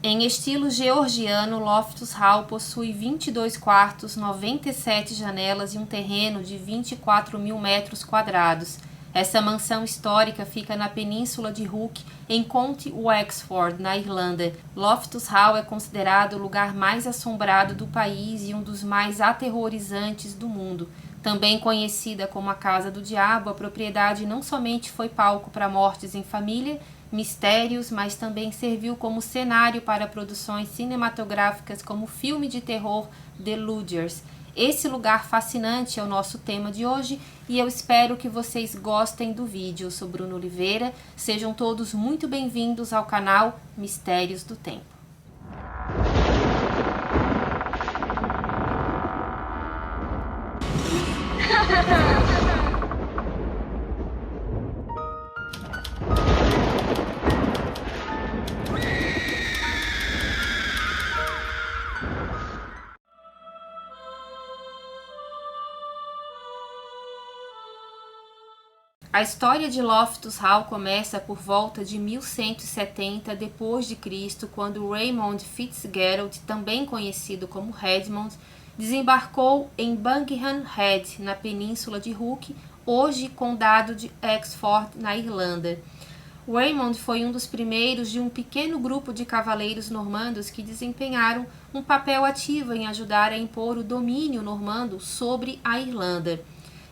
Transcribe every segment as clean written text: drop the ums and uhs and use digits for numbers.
Em estilo georgiano, Loftus Hall possui 22 quartos, 97 janelas e um terreno de 24.000 metros quadrados. Essa mansão histórica fica na península de Hook, em County Wexford, na Irlanda. Loftus Hall é considerado o lugar mais assombrado do país e um dos mais aterrorizantes do mundo. Também conhecida como a Casa do Diabo, a propriedade não somente foi palco para mortes em família, mistérios, mas também serviu como cenário para produções cinematográficas como o filme de terror The Lodgers. Esse lugar fascinante é o nosso tema de hoje e eu espero que vocês gostem do vídeo. Eu sou Bruno Oliveira, sejam todos muito bem-vindos ao canal Mistérios do Tempo. A história de Loftus Hall começa por volta de 1170 d.C., quando Raymond Fitzgerald, também conhecido como Redmond, desembarcou em Buckingham Head, na península de Hook, hoje condado de Wexford, na Irlanda. Raymond foi um dos primeiros de um pequeno grupo de cavaleiros normandos que desempenharam um papel ativo em ajudar a impor o domínio normando sobre a Irlanda.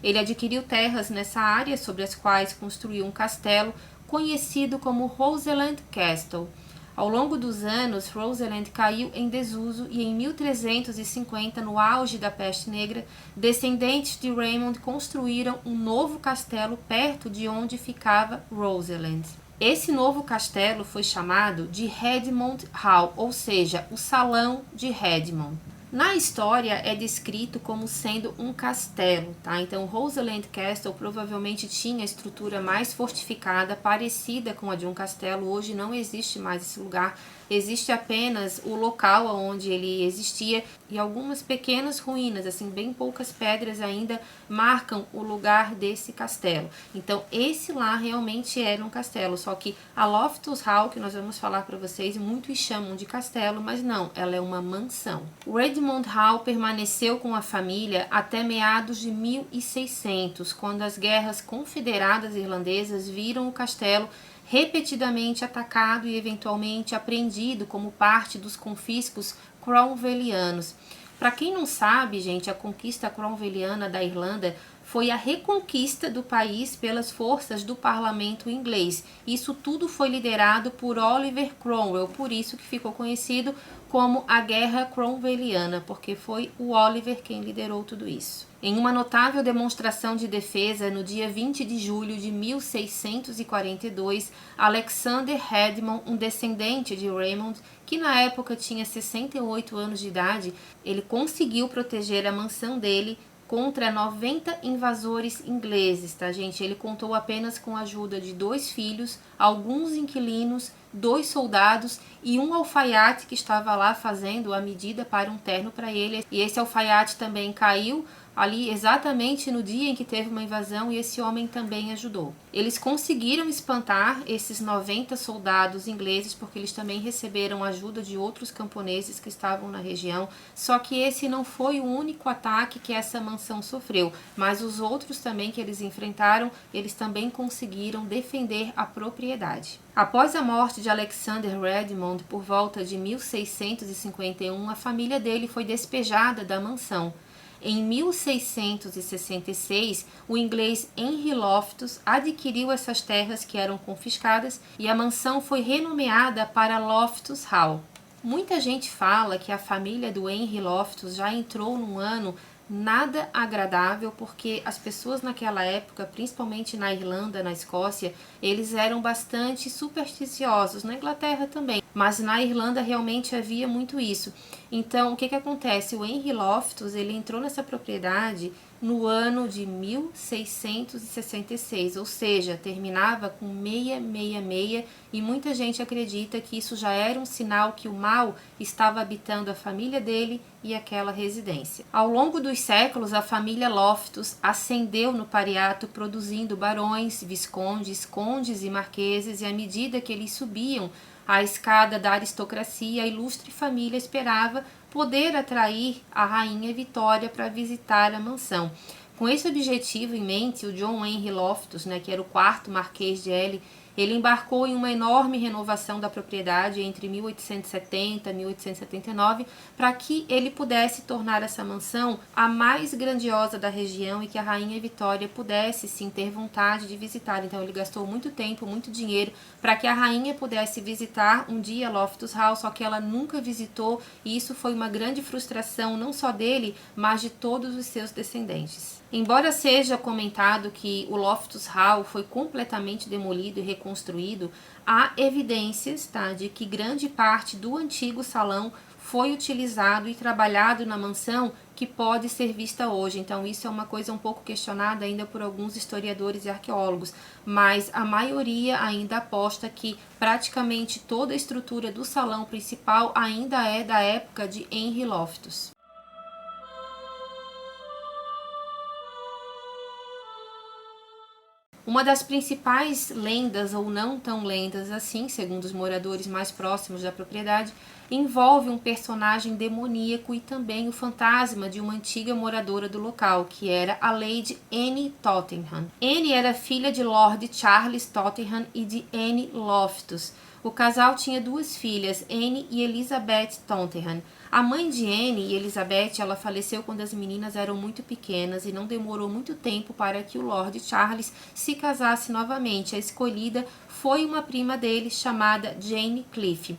Ele adquiriu terras nessa área, sobre as quais construiu um castelo conhecido como Roseland Castle. Ao longo dos anos, Roseland caiu em desuso e em 1350, no auge da peste negra, descendentes de Raymond construíram um novo castelo perto de onde ficava Roseland. Esse novo castelo foi chamado de Redmond Hall, ou seja, o Salão de Redmond. Na história é descrito como sendo um castelo, tá? Então, Roseland Castle provavelmente tinha estrutura mais fortificada, parecida com a de um castelo. Hoje não existe mais esse lugar, existe apenas o local onde ele existia e algumas pequenas ruínas, assim, bem poucas pedras ainda marcam o lugar desse castelo. Então, esse lá realmente era um castelo, só que a Loftus Hall, que nós vamos falar para vocês, muitos chamam de castelo, mas não, ela é uma mansão. Redmond Hall permaneceu com a família até meados de 1600, quando as guerras confederadas irlandesas viram o castelo repetidamente atacado e eventualmente apreendido como parte dos confiscos cromwellianos. Para quem não sabe, gente, a conquista cromwelliana da Irlanda foi a reconquista do país pelas forças do parlamento inglês. Isso tudo foi liderado por Oliver Cromwell, por isso que ficou conhecido como a Guerra Cromwelliana, porque foi o Oliver quem liderou tudo isso. Em uma notável demonstração de defesa, no dia 20 de julho de 1642, Alexander Redmond, um descendente de Raymond, que na época tinha 68 anos de idade, ele conseguiu proteger a mansão dele contra 90 invasores ingleses, tá, gente? Ele contou apenas com a ajuda de 2 filhos, alguns inquilinos, 2 soldados e um alfaiate que estava lá fazendo a medida para um terno para ele. E esse alfaiate também caiu ali exatamente no dia em que teve uma invasão e esse homem também ajudou. Eles conseguiram espantar esses 90 soldados ingleses porque eles também receberam ajuda de outros camponeses que estavam na região, só que esse não foi o único ataque que essa mansão sofreu, mas os outros também que eles enfrentaram, eles também conseguiram defender a propriedade. Após a morte de Alexander Redmond, por volta de 1651, a família dele foi despejada da mansão. Em 1666, o inglês Henry Loftus adquiriu essas terras que eram confiscadas e a mansão foi renomeada para Loftus Hall. Muita gente fala que a família do Henry Loftus já entrou num ano nada agradável, porque as pessoas naquela época, principalmente na Irlanda, na Escócia, eles eram bastante supersticiosos, na Inglaterra também, mas na Irlanda realmente havia muito isso. Então, o que acontece? O Henry Loftus, ele entrou nessa propriedade no ano de 1666, ou seja, terminava com 666, e muita gente acredita que isso já era um sinal que o mal estava habitando a família dele e aquela residência. Ao longo dos séculos, a família Loftus ascendeu no pareato, produzindo barões, viscondes, condes e marqueses, e à medida que eles subiam à escada da aristocracia, a ilustre família esperava poder atrair a rainha Vitória para visitar a mansão. Com esse objetivo em mente, o John Henry Loftus, que era o quarto Marquês de Ely, ele embarcou em uma enorme renovação da propriedade entre 1870 e 1879 para que ele pudesse tornar essa mansão a mais grandiosa da região e que a rainha Vitória pudesse sim ter vontade de visitar. Então ele gastou muito tempo, muito dinheiro para que a rainha pudesse visitar um dia Loftus Hall, só que ela nunca visitou e isso foi uma grande frustração não só dele, mas de todos os seus descendentes. Embora seja comentado que o Loftus Hall foi completamente demolido e reconstruído, há evidências de que grande parte do antigo salão foi utilizado e trabalhado na mansão que pode ser vista hoje. Então isso é uma coisa um pouco questionada ainda por alguns historiadores e arqueólogos, mas a maioria ainda aposta que praticamente toda a estrutura do salão principal ainda é da época de Henry Loftus. Uma das principais lendas, ou não tão lendas assim, segundo os moradores mais próximos da propriedade, envolve um personagem demoníaco e também o fantasma de uma antiga moradora do local, que era a Lady Anne Tottenham. Anne era filha de Lord Charles Tottenham e de Anne Loftus. O casal tinha duas filhas, Anne e Elizabeth Tottenham. A mãe de Anne e Elizabeth, ela faleceu quando as meninas eram muito pequenas e não demorou muito tempo para que o Lord Charles se casasse novamente. A escolhida foi uma prima dele chamada Jane Cliff.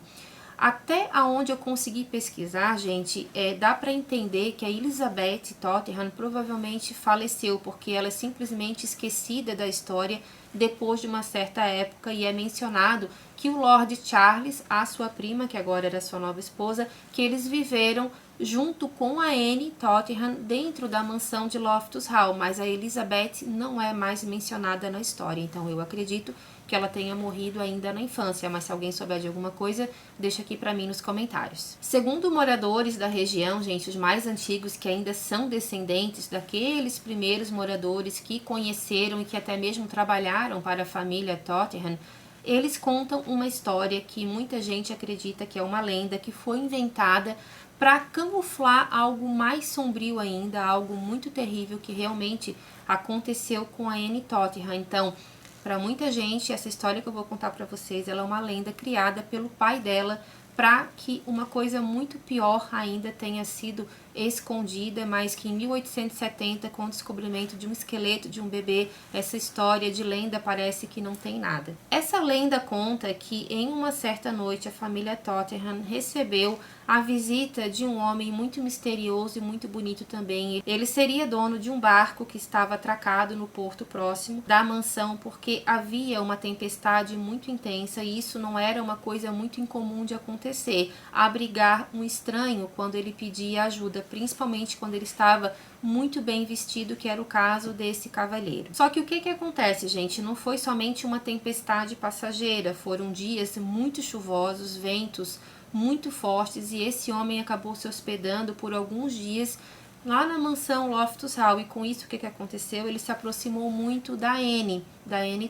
Até aonde eu consegui pesquisar, gente, dá para entender que a Elizabeth Tottenham provavelmente faleceu, porque ela é simplesmente esquecida da história depois de uma certa época, e é mencionado que o Lord Charles, a sua prima, que agora era sua nova esposa, que eles viveram junto com a Anne Tottenham dentro da mansão de Loftus Hall, mas a Elizabeth não é mais mencionada na história, então eu acredito que ela tenha morrido ainda na infância, mas se alguém souber de alguma coisa, deixa aqui para mim nos comentários. Segundo moradores da região, gente, os mais antigos que ainda são descendentes daqueles primeiros moradores que conheceram e que até mesmo trabalharam para a família Tottenham, eles contam uma história que muita gente acredita que é uma lenda que foi inventada para camuflar algo mais sombrio ainda, algo muito terrível que realmente aconteceu com a Anne Tottenham. Então, para muita gente, essa história que eu vou contar para vocês, ela é uma lenda criada pelo pai dela para que uma coisa muito pior ainda tenha sido escondida, mas que em 1870, com o descobrimento de um esqueleto de um bebê, essa história de lenda parece que não tem nada. Essa lenda conta que em uma certa noite a família Tottenham recebeu a visita de um homem muito misterioso e muito bonito também. Ele seria dono de um barco que estava atracado no porto próximo da mansão, porque havia uma tempestade muito intensa e isso não era uma coisa muito incomum de acontecer, abrigar um estranho quando ele pedia ajuda, principalmente quando ele estava muito bem vestido, que era o caso desse cavalheiro. Só que o que acontece, gente? Não foi somente uma tempestade passageira, foram dias muito chuvosos, ventos muito fortes, e esse homem acabou se hospedando por alguns dias lá na mansão Loftus Hall, e com isso o que aconteceu? Ele se aproximou muito da Anne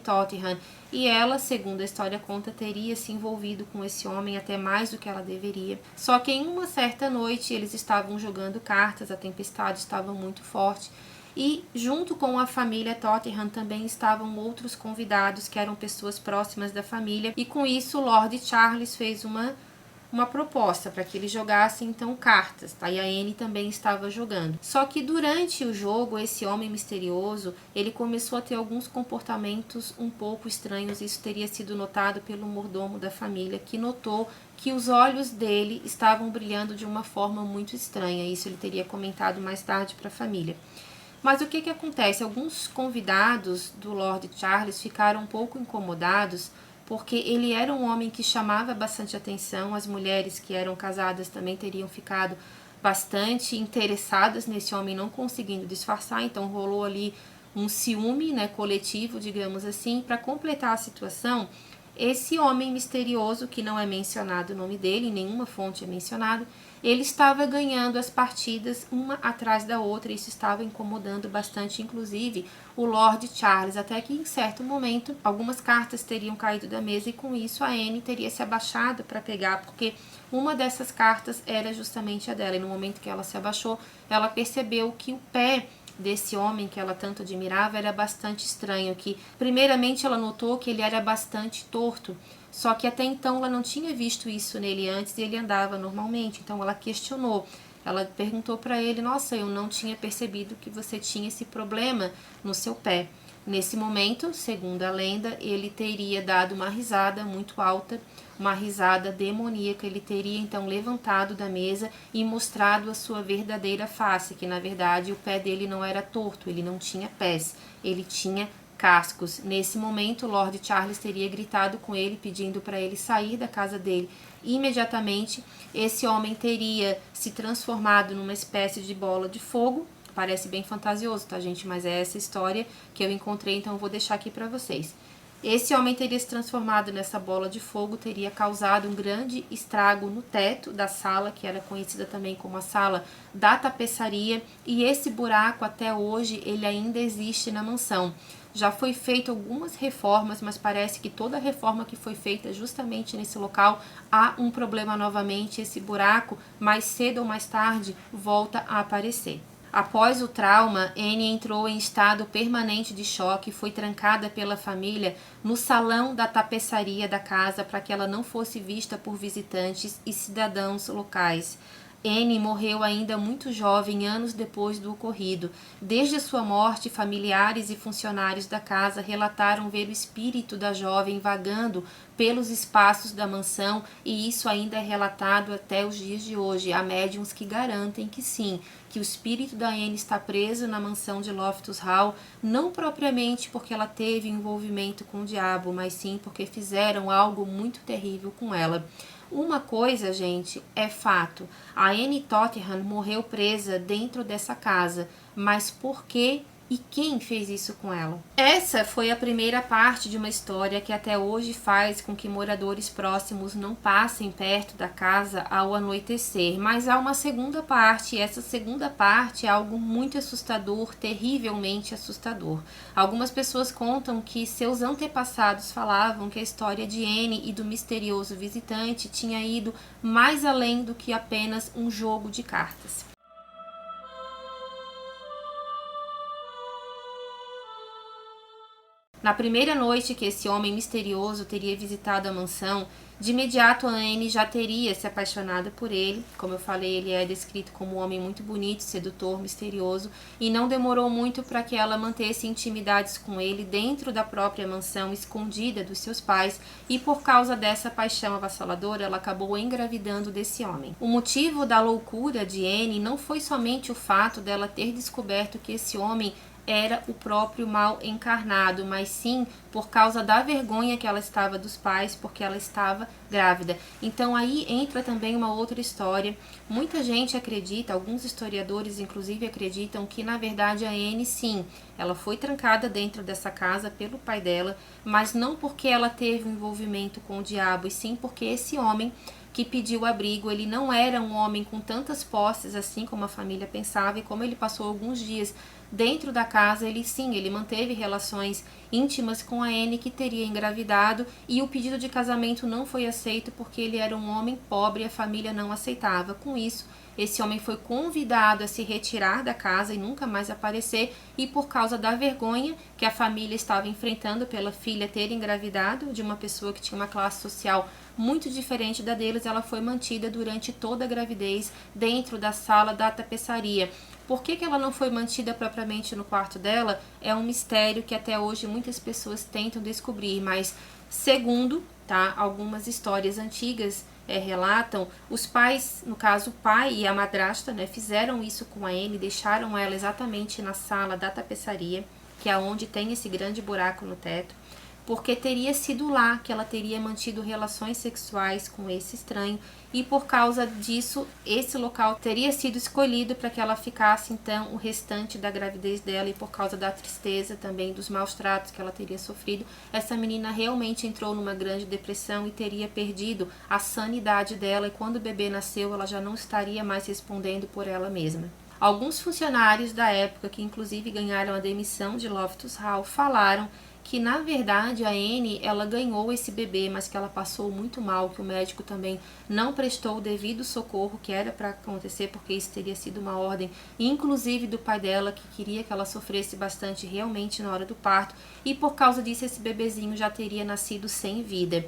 Tottenham, e ela, segundo a história conta, teria se envolvido com esse homem até mais do que ela deveria. Só que em uma certa noite eles estavam jogando cartas, a tempestade estava muito forte, e junto com a família Tottenham também estavam outros convidados que eram pessoas próximas da família, e com isso o Lord Charles fez uma proposta para que eles jogassem então cartas, e a Anne também estava jogando. Só que durante o jogo, esse homem misterioso, ele começou a ter alguns comportamentos um pouco estranhos. Isso teria sido notado pelo mordomo da família, que notou que os olhos dele estavam brilhando de uma forma muito estranha. Isso ele teria comentado mais tarde para a família. Mas o que acontece? Alguns convidados do Lord Charles ficaram um pouco incomodados, porque ele era um homem que chamava bastante atenção. As mulheres que eram casadas também teriam ficado bastante interessadas nesse homem, não conseguindo disfarçar, então rolou ali um ciúme, coletivo, digamos assim. Para completar a situação, esse homem misterioso, que não é mencionado o nome dele, em nenhuma fonte é mencionado, ele estava ganhando as partidas uma atrás da outra, e isso estava incomodando bastante, inclusive, o Lord Charles, até que em certo momento algumas cartas teriam caído da mesa e com isso a Anne teria se abaixado para pegar, porque uma dessas cartas era justamente a dela, e no momento que ela se abaixou, ela percebeu que o pé desse homem que ela tanto admirava era bastante estranho, que primeiramente ela notou que ele era bastante torto, só que até então ela não tinha visto isso nele antes e ele andava normalmente, então ela questionou, ela perguntou para ele, nossa, eu não tinha percebido que você tinha esse problema no seu pé. Nesse momento, segundo a lenda, ele teria dado uma risada muito alta, uma risada demoníaca, ele teria então levantado da mesa e mostrado a sua verdadeira face, que na verdade o pé dele não era torto, ele não tinha pés, ele tinha cascos. Nesse momento, Lord Charles teria gritado com ele, pedindo para ele sair da casa dele. Imediatamente, esse homem teria se transformado numa espécie de bola de fogo. Parece bem fantasioso, tá, gente? Mas é essa história que eu encontrei, então eu vou deixar aqui para vocês. Esse homem teria se transformado nessa bola de fogo, teria causado um grande estrago no teto da sala, que era conhecida também como a sala da tapeçaria, e esse buraco até hoje ele ainda existe na mansão. Já foi feito algumas reformas, mas parece que toda reforma que foi feita justamente nesse local há um problema novamente, esse buraco mais cedo ou mais tarde volta a aparecer. Após o trauma, Anne entrou em estado permanente de choque e foi trancada pela família no salão da tapeçaria da casa para que ela não fosse vista por visitantes e cidadãos locais. Anne morreu ainda muito jovem, anos depois do ocorrido. Desde a sua morte, familiares e funcionários da casa relataram ver o espírito da jovem vagando pelos espaços da mansão, e isso ainda é relatado até os dias de hoje. Há médiuns que garantem que sim, que o espírito da Anne está preso na mansão de Loftus Hall, não propriamente porque ela teve envolvimento com o diabo, mas sim porque fizeram algo muito terrível com ela. Uma coisa, gente, é fato. A Anne Tottenham morreu presa dentro dessa casa. Mas por quê e quem fez isso com ela? Essa foi a primeira parte de uma história que até hoje faz com que moradores próximos não passem perto da casa ao anoitecer. Mas há uma segunda parte, e essa segunda parte é algo muito assustador, terrivelmente assustador. Algumas pessoas contam que seus antepassados falavam que a história de Anne e do misterioso visitante tinha ido mais além do que apenas um jogo de cartas. Na primeira noite que esse homem misterioso teria visitado a mansão, de imediato a Anne já teria se apaixonado por ele. Como eu falei, ele é descrito como um homem muito bonito, sedutor, misterioso, e não demorou muito para que ela mantesse intimidades com ele dentro da própria mansão, escondida dos seus pais, e por causa dessa paixão avassaladora, ela acabou engravidando desse homem. O motivo da loucura de Anne não foi somente o fato dela ter descoberto que esse homem era o próprio mal encarnado, mas sim por causa da vergonha que ela estava dos pais, porque ela estava grávida. Então aí entra também uma outra história. Muita gente acredita, alguns historiadores inclusive acreditam que na verdade a Anne sim, ela foi trancada dentro dessa casa pelo pai dela, mas não porque ela teve um envolvimento com o diabo, e sim porque esse homem que pediu abrigo, ele não era um homem com tantas posses assim como a família pensava, e como ele passou alguns dias dentro da casa, ele manteve relações íntimas com a Anne, que teria engravidado, e o pedido de casamento não foi aceito porque ele era um homem pobre e a família não aceitava. Com isso, esse homem foi convidado a se retirar da casa e nunca mais aparecer, e por causa da vergonha que a família estava enfrentando pela filha ter engravidado de uma pessoa que tinha uma classe social muito diferente da deles, ela foi mantida durante toda a gravidez dentro da sala da tapeçaria. Por que ela não foi mantida propriamente no quarto dela é um mistério que até hoje muitas pessoas tentam descobrir, mas segundo algumas histórias antigas relatam, os pais, no caso o pai e a madrasta, fizeram isso com a Anne, deixaram ela exatamente na sala da tapeçaria, que é onde tem esse grande buraco no teto. porque teria sido lá que ela teria mantido relações sexuais com esse estranho, e por causa disso esse local teria sido escolhido para que ela ficasse então o restante da gravidez dela, e por causa da tristeza também, dos maus tratos que ela teria sofrido, essa menina realmente entrou numa grande depressão e teria perdido a sanidade dela, e quando o bebê nasceu ela já não estaria mais respondendo por ela mesma. Alguns funcionários da época, que inclusive ganharam a demissão de Loftus Hall, falaram que na verdade a Anne ela ganhou esse bebê, mas que ela passou muito mal, que o médico também não prestou o devido socorro que era para acontecer, porque isso teria sido uma ordem, inclusive do pai dela, que queria que ela sofresse bastante realmente na hora do parto, e por causa disso esse bebezinho já teria nascido sem vida.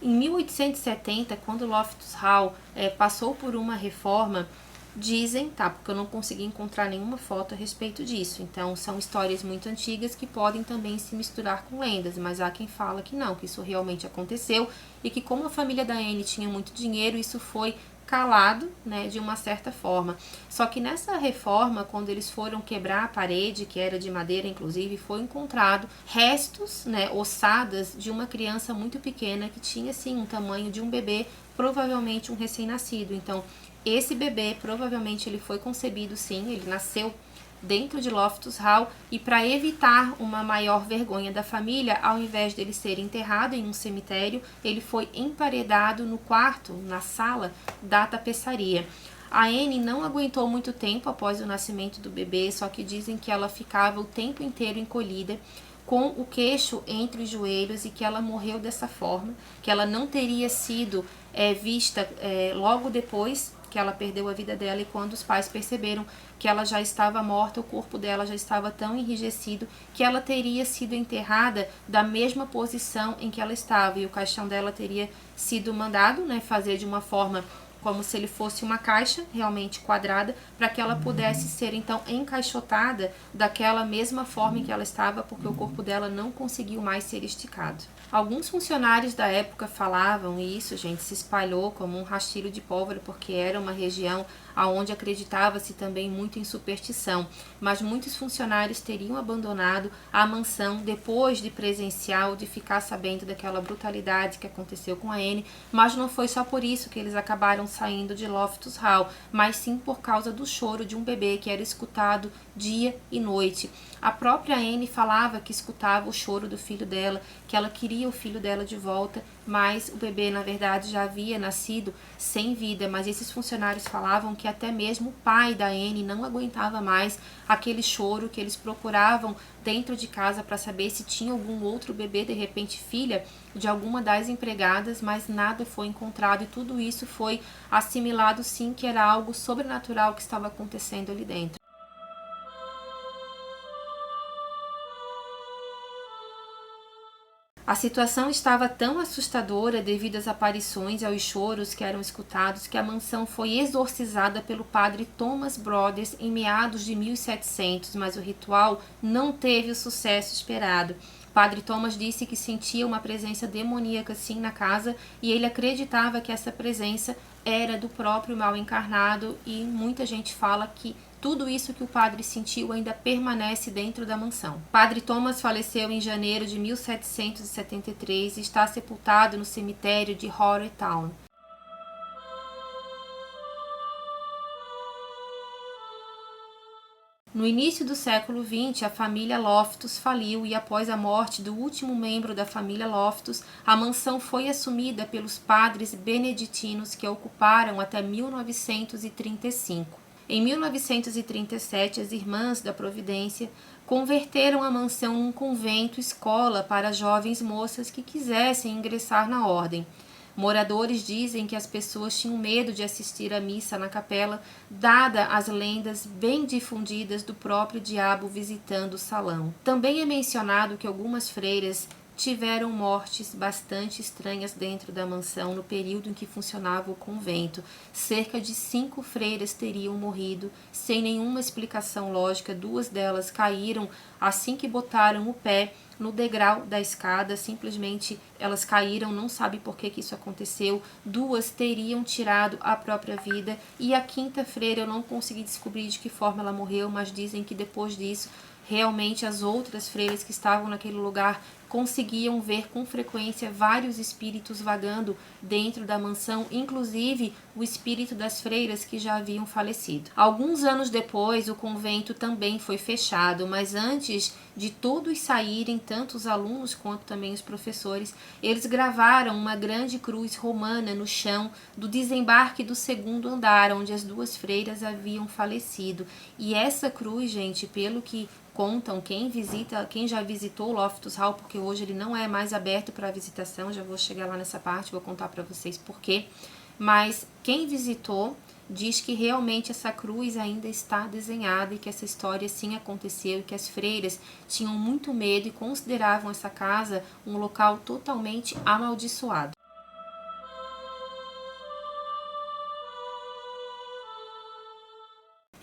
Em 1870, quando Loftus Hall passou por uma reforma, dizem, tá, porque eu não consegui encontrar nenhuma foto a respeito disso, então são histórias muito antigas que podem também se misturar com lendas, mas há quem fala que não, que isso realmente aconteceu, e que como a família da Anne tinha muito dinheiro, isso foi calado, né, de uma certa forma. Só que nessa reforma, quando eles foram quebrar a parede, que era de madeira inclusive, foi encontrado restos, né, ossadas de uma criança muito pequena que tinha sim um tamanho de um bebê, provavelmente um recém-nascido. Então esse bebê provavelmente ele foi concebido sim, ele nasceu dentro de Loftus Hall, e para evitar uma maior vergonha da família, ao invés dele ser enterrado em um cemitério, ele foi emparedado no quarto, na sala da tapeçaria. A Anne não aguentou muito tempo após o nascimento do bebê, só que dizem que ela ficava o tempo inteiro encolhida, com o queixo entre os joelhos, e que ela morreu dessa forma, que ela não teria sido vista logo depois que ela perdeu a vida dela, e quando os pais perceberam que ela já estava morta, o corpo dela já estava tão enrijecido que ela teria sido enterrada da mesma posição em que ela estava, e o caixão dela teria sido mandado, né, fazer de uma forma como se ele fosse uma caixa realmente quadrada, para que ela pudesse ser então encaixotada daquela mesma forma em que ela estava, porque o corpo dela não conseguiu mais ser esticado. Alguns funcionários da época falavam, e isso, gente, se espalhou como um rastilho de pólvora, porque era uma região onde acreditava-se também muito em superstição, mas muitos funcionários teriam abandonado a mansão depois de presenciar ou de ficar sabendo daquela brutalidade que aconteceu com a Anne, mas não foi só por isso que eles acabaram saindo de Loftus Hall, mas sim por causa do choro de um bebê que era escutado dia e noite. A própria Anne falava que escutava o choro do filho dela, que ela queria o filho dela de volta, mas o bebê na verdade já havia nascido sem vida. Mas esses funcionários falavam que até mesmo o pai da Anne não aguentava mais aquele choro, que eles procuravam dentro de casa para saber se tinha algum outro bebê, de repente filha de alguma das empregadas, mas nada foi encontrado, e tudo isso foi assimilado sim que era algo sobrenatural que estava acontecendo ali dentro. A situação estava tão assustadora devido às aparições e aos choros que eram escutados, que a mansão foi exorcizada pelo padre Thomas Brothers em meados de 1700, mas o ritual não teve o sucesso esperado. Padre Thomas disse que sentia uma presença demoníaca sim na casa, e ele acreditava que essa presença era do próprio mal encarnado, e muita gente fala que tudo isso que o padre sentiu ainda permanece dentro da mansão. Padre Thomas faleceu em janeiro de 1773 e está sepultado no cemitério de Horytown. No início do século XX, a família Loftus faliu, e após a morte do último membro da família Loftus, a mansão foi assumida pelos padres beneditinos, que a ocuparam até 1935. Em 1937, as Irmãs da Providência converteram a mansão num convento-escola para jovens moças que quisessem ingressar na ordem. Moradores dizem que as pessoas tinham medo de assistir à missa na capela, dada as lendas bem difundidas do próprio diabo visitando o salão. Também é mencionado que algumas freiras tiveram mortes bastante estranhas dentro da mansão no período em que funcionava o convento. Cerca de 5 freiras teriam morrido sem nenhuma explicação lógica. 2 delas caíram assim que botaram o pé no degrau da escada, simplesmente elas caíram, não sabe por que isso aconteceu. 2 teriam tirado a própria vida, e a 5ª freira eu não consegui descobrir de que forma ela morreu, mas dizem que depois disso realmente as outras freiras que estavam naquele lugar conseguiam ver com frequência vários espíritos vagando dentro da mansão, inclusive o espírito das freiras que já haviam falecido. Alguns anos depois, o convento também foi fechado, mas antes de todos saírem, tanto os alunos quanto também os professores, eles gravaram uma grande cruz romana no chão do desembarque do segundo andar, onde as duas freiras haviam falecido. E essa cruz, gente, pelo que contam, quem já visitou o Loftus Hall, porque hoje ele não é mais aberto para visitação, já vou chegar lá nessa parte, vou contar para vocês por quê, mas quem visitou diz que realmente essa cruz ainda está desenhada e que essa história sim aconteceu e que as freiras tinham muito medo e consideravam essa casa um local totalmente amaldiçoado.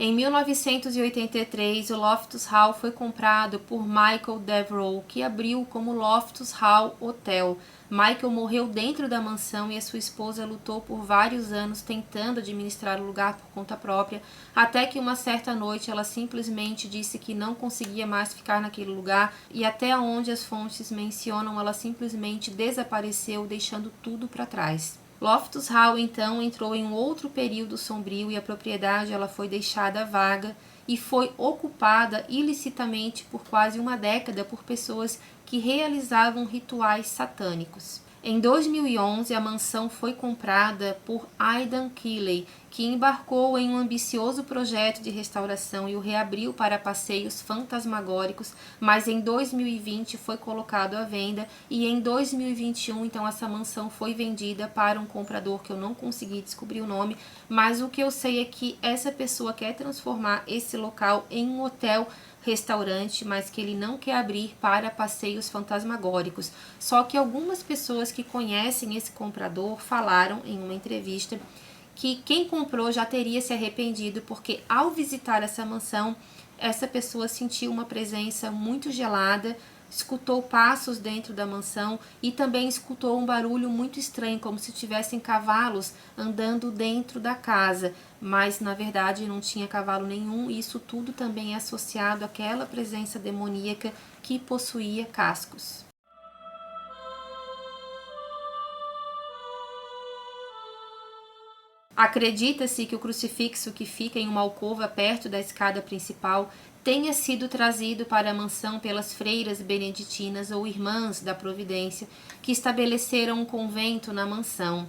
Em 1983, o Loftus Hall foi comprado por Michael Devereux, que abriu como Loftus Hall Hotel. Michael morreu dentro da mansão e a sua esposa lutou por vários anos tentando administrar o lugar por conta própria, até que uma certa noite ela simplesmente disse que não conseguia mais ficar naquele lugar e até onde as fontes mencionam, ela simplesmente desapareceu, deixando tudo para trás. Loftus Hall então entrou em um outro período sombrio e a propriedade ela foi deixada vaga e foi ocupada ilicitamente por quase uma década por pessoas que realizavam rituais satânicos. Em 2011, a mansão foi comprada por Aidan Keeley, que embarcou em um ambicioso projeto de restauração e o reabriu para passeios fantasmagóricos, mas em 2020 foi colocado à venda e em 2021, então, essa mansão foi vendida para um comprador que eu não consegui descobrir o nome, mas o que eu sei é que essa pessoa quer transformar esse local em um hotel restaurante, mas que ele não quer abrir para passeios fantasmagóricos. Só que algumas pessoas que conhecem esse comprador falaram em uma entrevista que quem comprou já teria se arrependido, porque ao visitar essa mansão, essa pessoa sentiu uma presença muito gelada, escutou passos dentro da mansão e também escutou um barulho muito estranho, como se tivessem cavalos andando dentro da casa, mas na verdade não tinha cavalo nenhum, e isso tudo também é associado àquela presença demoníaca que possuía cascos. Acredita-se que o crucifixo que fica em uma alcova perto da escada principal tenha sido trazido para a mansão pelas freiras beneditinas ou irmãs da Providência, que estabeleceram um convento na mansão.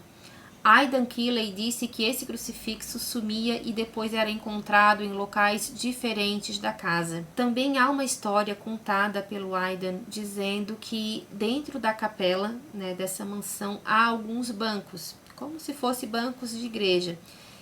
Aidan Keeley disse que esse crucifixo sumia e depois era encontrado em locais diferentes da casa. Também há uma história contada pelo Aidan dizendo que dentro da capela, dessa mansão, há alguns bancos, como se fossem bancos de igreja,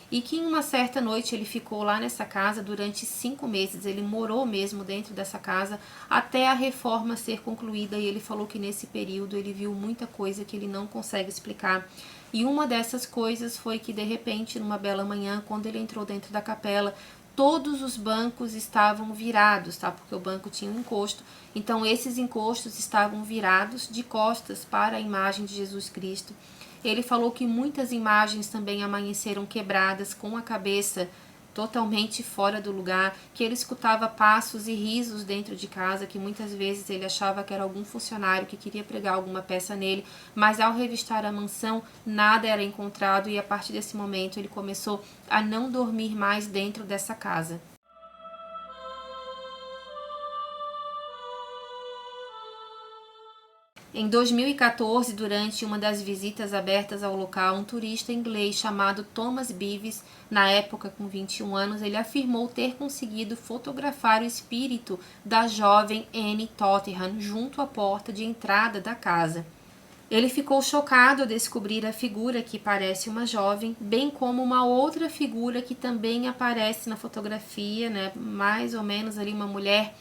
e que em uma certa noite ele ficou lá nessa casa durante 5 meses, ele morou mesmo dentro dessa casa até a reforma ser concluída, e ele falou que nesse período ele viu muita coisa que ele não consegue explicar, e uma dessas coisas foi que de repente, numa bela manhã, quando ele entrou dentro da capela, todos os bancos estavam virados, tá? Porque o banco tinha um encosto, então esses encostos estavam virados de costas para a imagem de Jesus Cristo. Ele falou que muitas imagens também amanheceram quebradas, com a cabeça totalmente fora do lugar, que ele escutava passos e risos dentro de casa, que muitas vezes ele achava que era algum funcionário que queria pregar alguma peça nele, mas ao revistar a mansão, nada era encontrado e a partir desse momento ele começou a não dormir mais dentro dessa casa. Em 2014, durante uma das visitas abertas ao local, um turista inglês chamado Thomas Beavis, na época com 21 anos, ele afirmou ter conseguido fotografar o espírito da jovem Annie Tottenham junto à porta de entrada da casa. Ele ficou chocado ao descobrir a figura que parece uma jovem, bem como uma outra figura que também aparece na fotografia, mais ou menos ali uma mulher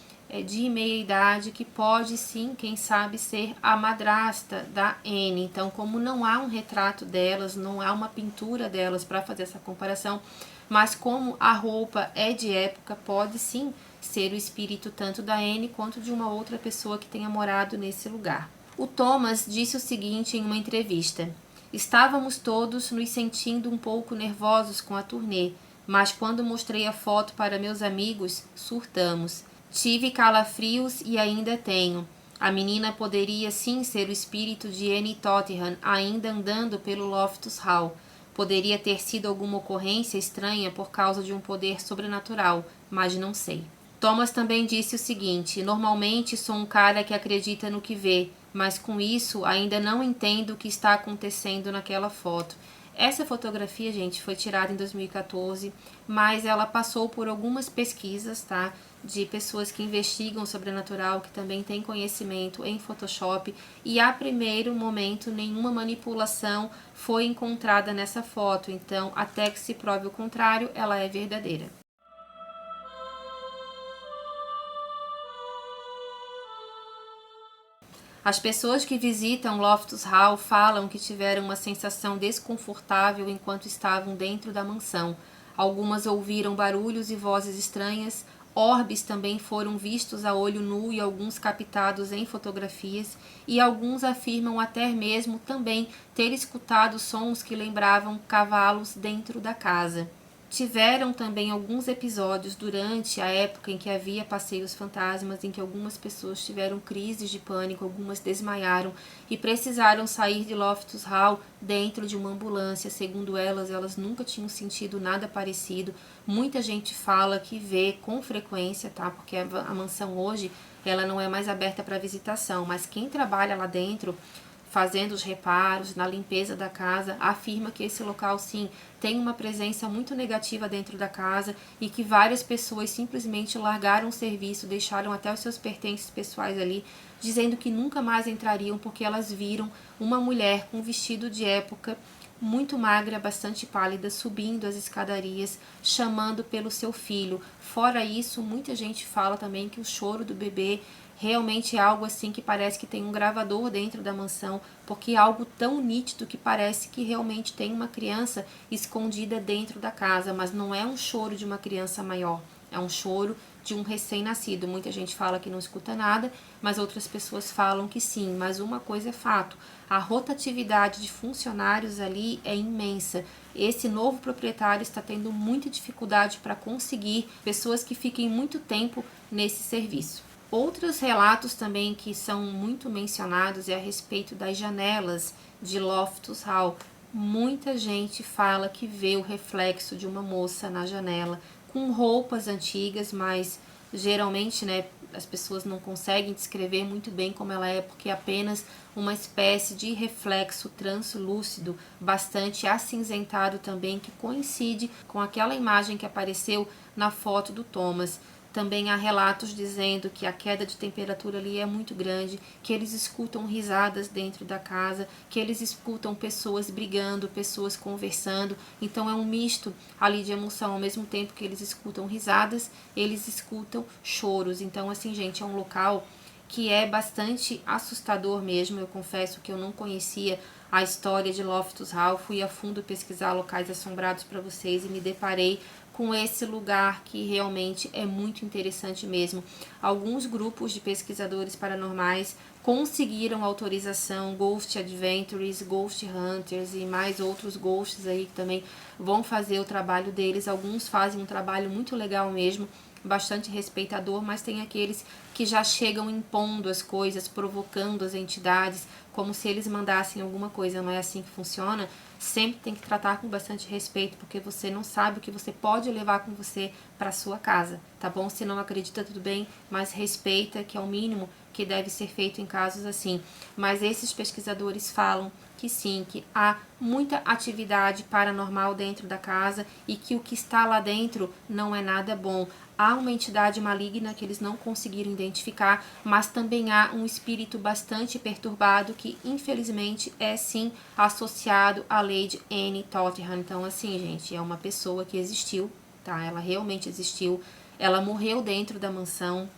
de meia idade, que pode sim, quem sabe, ser a madrasta da Anne. Então, como não há um retrato delas, não há uma pintura delas para fazer essa comparação, mas como a roupa é de época, pode sim ser o espírito tanto da Anne quanto de uma outra pessoa que tenha morado nesse lugar. O Thomas disse o seguinte em uma entrevista: "Estávamos todos nos sentindo um pouco nervosos com a turnê, mas quando mostrei a foto para meus amigos, surtamos. Tive calafrios e ainda tenho. A menina poderia sim ser o espírito de Annie Tottenham ainda andando pelo Loftus Hall. Poderia ter sido alguma ocorrência estranha por causa de um poder sobrenatural, mas não sei. Thomas também disse o seguinte: normalmente sou um cara que acredita no que vê, mas com isso ainda não entendo o que está acontecendo naquela foto. Essa fotografia, gente, foi tirada em 2014, mas ela passou por algumas pesquisas, tá? De pessoas que investigam o sobrenatural, que também têm conhecimento em Photoshop, e a primeiro momento nenhuma manipulação foi encontrada nessa foto, então até que se prove o contrário, ela é verdadeira. As pessoas que visitam Loftus Hall falam que tiveram uma sensação desconfortável enquanto estavam dentro da mansão. Algumas ouviram barulhos e vozes estranhas. Orbes também foram vistos a olho nu e alguns captados em fotografias, e alguns afirmam até mesmo também ter escutado sons que lembravam cavalos dentro da casa. Tiveram também alguns episódios durante a época em que havia passeios fantasmas, em que algumas pessoas tiveram crises de pânico, algumas desmaiaram e precisaram sair de Loftus Hall dentro de uma ambulância. Segundo elas, elas nunca tinham sentido nada parecido. Muita gente fala que vê com frequência, tá? Porque a mansão hoje, ela não é mais aberta para visitação, mas quem trabalha lá dentro fazendo os reparos, na limpeza da casa, afirma que esse local sim tem uma presença muito negativa dentro da casa e que várias pessoas simplesmente largaram o serviço, deixaram até os seus pertences pessoais ali, dizendo que nunca mais entrariam porque elas viram uma mulher com um vestido de época, muito magra, bastante pálida, subindo as escadarias, chamando pelo seu filho. Fora isso, muita gente fala também que o choro do bebê realmente é algo assim que parece que tem um gravador dentro da mansão, porque é algo tão nítido que parece que realmente tem uma criança escondida dentro da casa, mas não é um choro de uma criança maior, é um choro de um recém-nascido. Muita gente fala que não escuta nada, mas outras pessoas falam que sim. Mas uma coisa é fato, a rotatividade de funcionários ali é imensa. Esse novo proprietário está tendo muita dificuldade para conseguir pessoas que fiquem muito tempo nesse serviço. Outros relatos também que são muito mencionados é a respeito das janelas de Loftus Hall. Muita gente fala que vê o reflexo de uma moça na janela com roupas antigas, mas geralmente, né, as pessoas não conseguem descrever muito bem como ela é, porque é apenas uma espécie de reflexo translúcido, bastante acinzentado também, que coincide com aquela imagem que apareceu na foto do Thomas. Também há relatos dizendo que a queda de temperatura ali é muito grande, que eles escutam risadas dentro da casa, que eles escutam pessoas brigando, pessoas conversando. Então é um misto ali de emoção. Ao mesmo tempo que eles escutam risadas, eles escutam choros. Então, assim, gente, é um local que é bastante assustador mesmo. Eu confesso que eu não conhecia a história de Loftus Hall, fui a fundo pesquisar locais assombrados para vocês e me deparei com esse lugar que realmente é muito interessante mesmo. Alguns grupos de pesquisadores paranormais conseguiram autorização, Ghost Adventures, Ghost Hunters e mais outros ghosts aí que também vão fazer o trabalho deles. Alguns fazem um trabalho muito legal mesmo, bastante respeitador, mas tem aqueles que já chegam impondo as coisas, provocando as entidades, como se eles mandassem alguma coisa. Não é assim que funciona. Sempre tem que tratar com bastante respeito, porque você não sabe o que você pode levar com você para sua casa, tá bom? Se não acredita, tudo bem, mas respeita, que é o mínimo que deve ser feito em casos assim. Mas esses pesquisadores falam que sim, que há muita atividade paranormal dentro da casa e que o que está lá dentro não é nada bom. Há uma entidade maligna que eles não conseguiram identificar, mas também há um espírito bastante perturbado que infelizmente é sim associado à Lady Annie Tottenham. Então assim, gente, é uma pessoa que existiu, tá? Ela realmente existiu. Ela morreu dentro da mansão.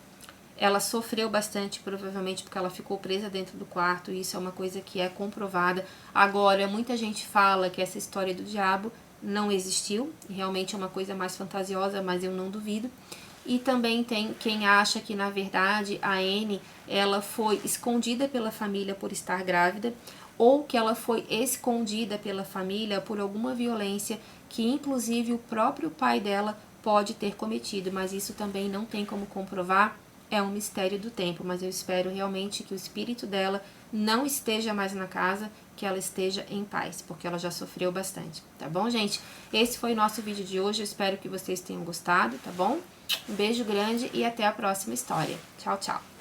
Ela sofreu bastante, provavelmente porque ela ficou presa dentro do quarto, e isso é uma coisa que é comprovada. Agora, muita gente fala que essa história do diabo não existiu, realmente é uma coisa mais fantasiosa, mas eu não duvido. E também tem quem acha que, na verdade, a Anne, ela foi escondida pela família por estar grávida, ou que ela foi escondida pela família por alguma violência que, inclusive, o próprio pai dela pode ter cometido, mas isso também não tem como comprovar. é um mistério do tempo, mas eu espero realmente que o espírito dela não esteja mais na casa, que ela esteja em paz, porque ela já sofreu bastante, tá bom, gente? Esse foi o nosso vídeo de hoje, eu espero que vocês tenham gostado, tá bom? Um beijo grande e até a próxima história. Tchau, tchau!